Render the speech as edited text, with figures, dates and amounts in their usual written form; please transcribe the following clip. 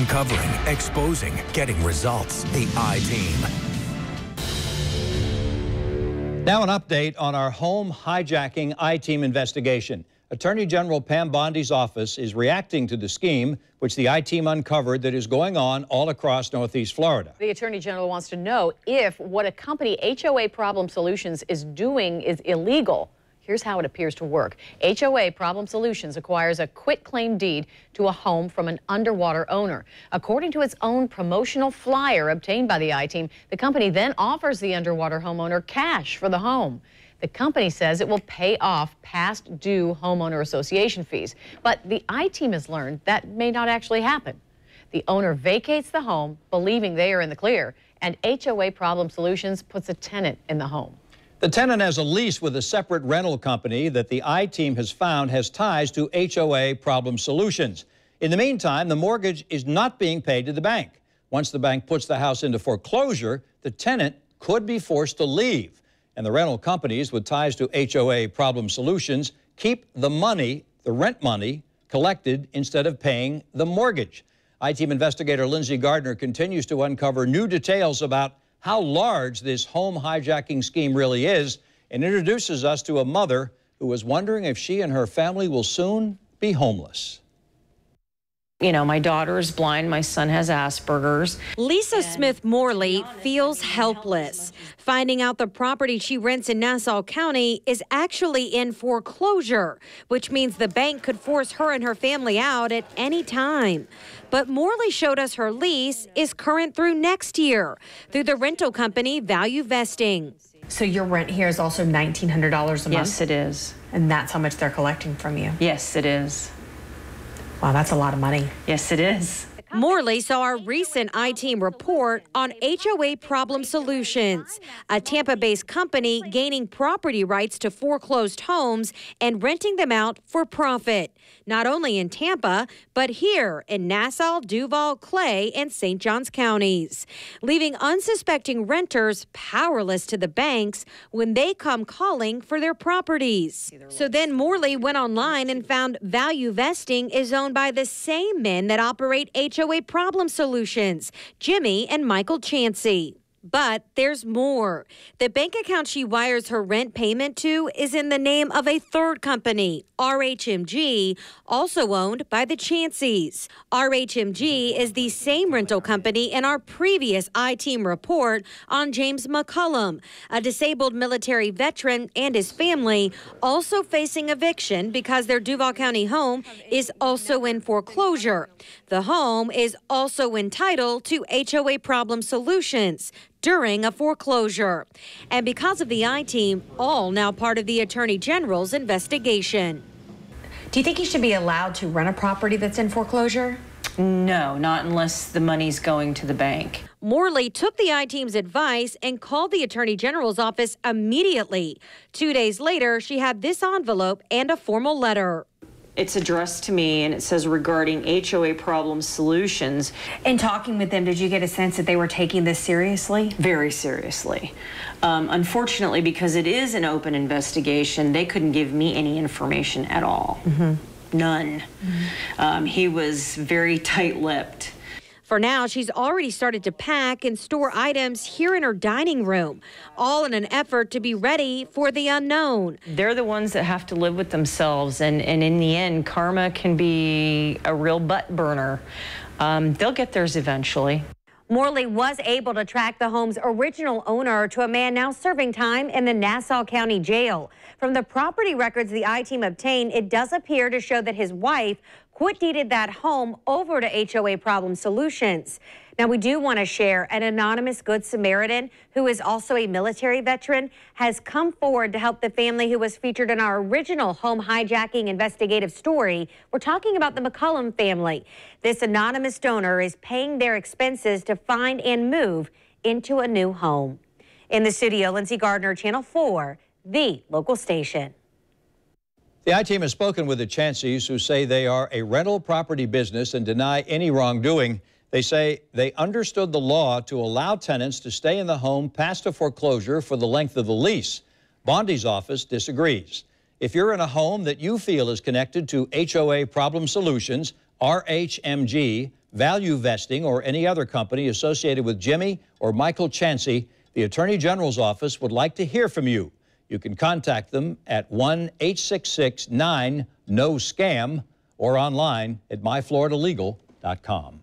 Uncovering, exposing, getting results. The I-Team. Now an update on our home hijacking I-Team investigation. Attorney General Pam Bondi's office is reacting to the scheme which the I-Team uncovered that is going on all across Northeast Florida. The Attorney General wants to know if what a company, HOA Problem Solutions, is doing is illegal. Here's how it appears to work. HOA Problem Solutions acquires a quitclaim deed to a home from an underwater owner. According to its own promotional flyer obtained by the I-Team, the company then offers the underwater homeowner cash for the home. The company says it will pay off past due homeowner association fees. But the I-Team has learned that may not actually happen. The owner vacates the home, believing they are in the clear, and HOA Problem Solutions puts a tenant in the home. The tenant has a lease with a separate rental company that the I-Team has found has ties to HOA Problem Solutions. In the meantime, the mortgage is not being paid to the bank. Once the bank puts the house into foreclosure, the tenant could be forced to leave. And the rental companies with ties to HOA Problem Solutions keep the money, the rent money, collected instead of paying the mortgage. I-Team investigator Lindsay Gardner continues to uncover new details about how large this home hijacking scheme really is, and introduces us to a mother who was wondering if she and her family will soon be homeless. You know, my daughter is blind, my son has Asperger's. Lisa Smith Morley feels helpless, finding out the property she rents in Nassau County is actually in foreclosure, which means the bank could force her and her family out at any time. But Morley showed us her lease is current through next year through the rental company Value Vesting. So your rent here is also $1,900 a month? Yes, it is. And that's how much they're collecting from you? Yes, it is. Wow, that's a lot of money. Yes, it is. Morley saw our recent I-Team report on HOA Problem Solutions, a Tampa-based company gaining property rights to foreclosed homes and renting them out for profit, not only in Tampa, but here in Nassau, Duval, Clay, and St. Johns counties, leaving unsuspecting renters powerless to the banks when they come calling for their properties. So then Morley went online and found Value Vesting is owned by the same men that operate HOA Problem Solutions, Jimmy and Michael Chansey. But there's more. The bank account she wires her rent payment to is in the name of a third company, RHMG, also owned by the Chanseys. RHMG is the same rental company in our previous I-Team report on James McCullum, a disabled military veteran and his family, also facing eviction because their Duval County home is also in foreclosure. The home is also entitled to HOA Problem Solutions during a foreclosure. And because of the I-Team, all now part of the Attorney General's investigation. Do you think you should be allowed to rent a property that's in foreclosure? No, not unless the money's going to the bank. Morley took the I-Team's advice and called the Attorney General's office immediately. 2 days later, she had this envelope and a formal letter. It's addressed to me and it says regarding HOA Problem Solutions. In talking with them, did you get a sense that they were taking this seriously? Very seriously. Unfortunately, because it is an open investigation, they couldn't give me any information at all. None. He was very tight-lipped. For now, she's already started to pack and store items here in her dining room, all in an effort to be ready for the unknown. They're the ones that have to live with themselves, and in the end, karma can be a real butt burner. They'll get theirs eventually. Morley was able to track the home's original owner to a man now serving time in the Nassau County Jail. From the property records the I-Team obtained, it does appear to show that his wife quit-deeded that home over to HOA Problem Solutions. Now, we do want to share an anonymous Good Samaritan who is also a military veteran has come forward to help the family who was featured in our original home hijacking investigative story. We're talking about the McCullum family. This anonymous donor is paying their expenses to find and move into a new home. In the studio, Lindsay Gardner, Channel 4, the local station. The I-Team has spoken with the Chanseys, who say they are a rental property business and deny any wrongdoing. They say they understood the law to allow tenants to stay in the home past a foreclosure for the length of the lease. Bondi's office disagrees. If you're in a home that you feel is connected to HOA Problem Solutions, RHMG, Value Vesting, or any other company associated with Jimmy or Michael Chansey, the Attorney General's office would like to hear from you. You can contact them at 1-866-9-NO-SCAM or online at myfloridalegal.com.